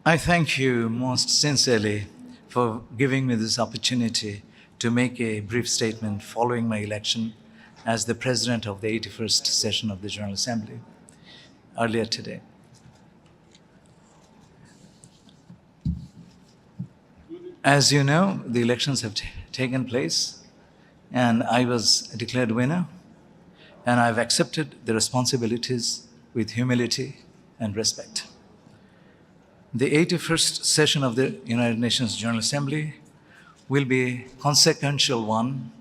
I thank you most sincerely for giving me this opportunity to make a brief statement following my election as the president of the 81st session of the General Assembly earlier today. As you know, the elections have taken place and I was declared winner, and I've accepted the responsibilities with humility and respect. The 81st session of the United Nations General Assembly will be a consequential one,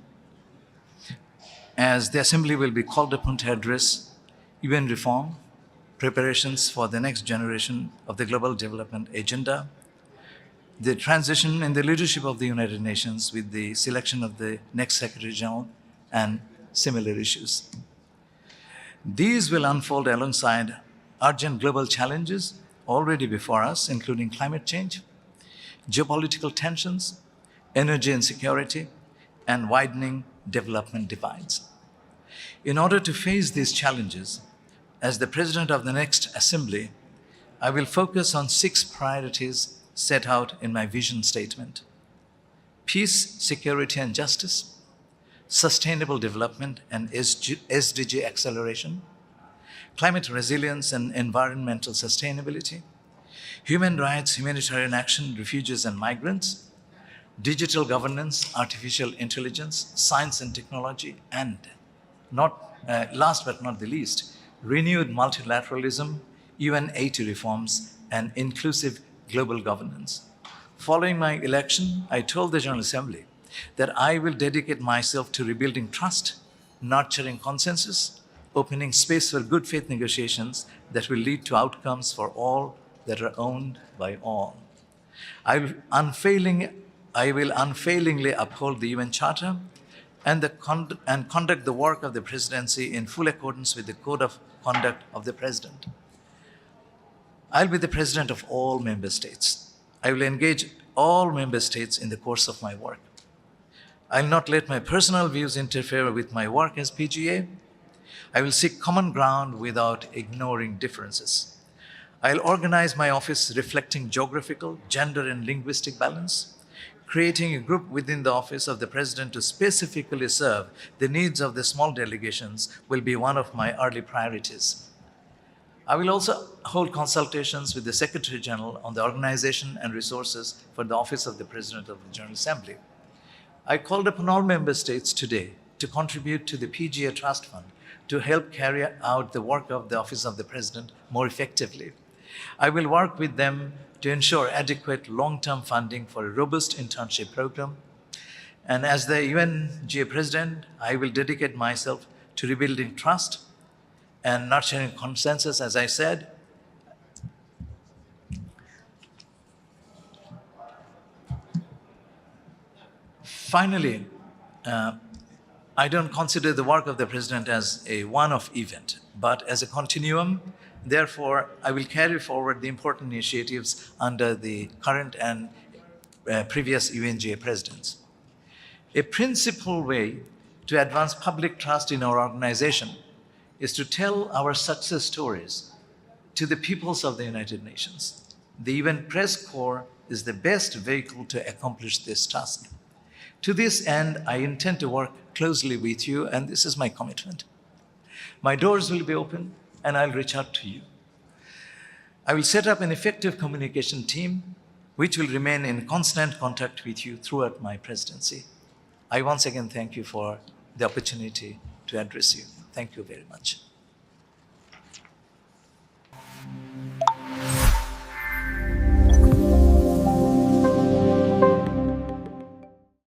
as the Assembly will be called upon to address UN reform, preparations for the next generation of the Global Development Agenda, the transition in the leadership of the United Nations with the selection of the next Secretary General, and similar issues. These will unfold alongside urgent global challenges already before us, including climate change, geopolitical tensions, energy insecurity, and widening development divides. In order to face these challenges, as the president of the next assembly, I will focus on 6 priorities set out in my vision statement: peace, security, and justice, sustainable development and SDG acceleration, climate resilience and environmental sustainability, human rights, humanitarian action, refugees and migrants, digital governance, artificial intelligence, science and technology, and last but not the least, renewed multilateralism, UN 80 reforms, and inclusive global governance. Following my election, I told the General Assembly that I will dedicate myself to rebuilding trust, nurturing consensus, opening space for good faith negotiations that will lead to outcomes for all that are owned by all. I will unfailingly uphold the UN Charter and conduct the work of the presidency in full accordance with the Code of Conduct of the President. I'll be the president of all member states. I will engage all member states in the course of my work. I'll not let my personal views interfere with my work as PGA. I will seek common ground without ignoring differences. I'll organize my office reflecting geographical, gender, and linguistic balance. Creating a group within the office of the president to specifically serve the needs of the small delegations will be one of my early priorities. I will also hold consultations with the Secretary General on the organization and resources for the office of the President of the General Assembly. I called upon all member states today to contribute to the PGA Trust Fund to help carry out the work of the Office of the President more effectively. I will work with them to ensure adequate long-term funding for a robust internship program. And as the UNGA President, I will dedicate myself to rebuilding trust and nurturing consensus, as I said. Finally, I don't consider the work of the president as a one-off event, but as a continuum. Therefore, I will carry forward the important initiatives under the current and previous UNGA presidents. A principal way to advance public trust in our organization is to tell our success stories to the peoples of the United Nations. The UN Press Corps is the best vehicle to accomplish this task. To this end, I intend to work closely with you, and this is my commitment. My doors will be open, and I'll reach out to you. I will set up an effective communication team which will remain in constant contact with you throughout my presidency. I once again thank you for the opportunity to address you. Thank you very much.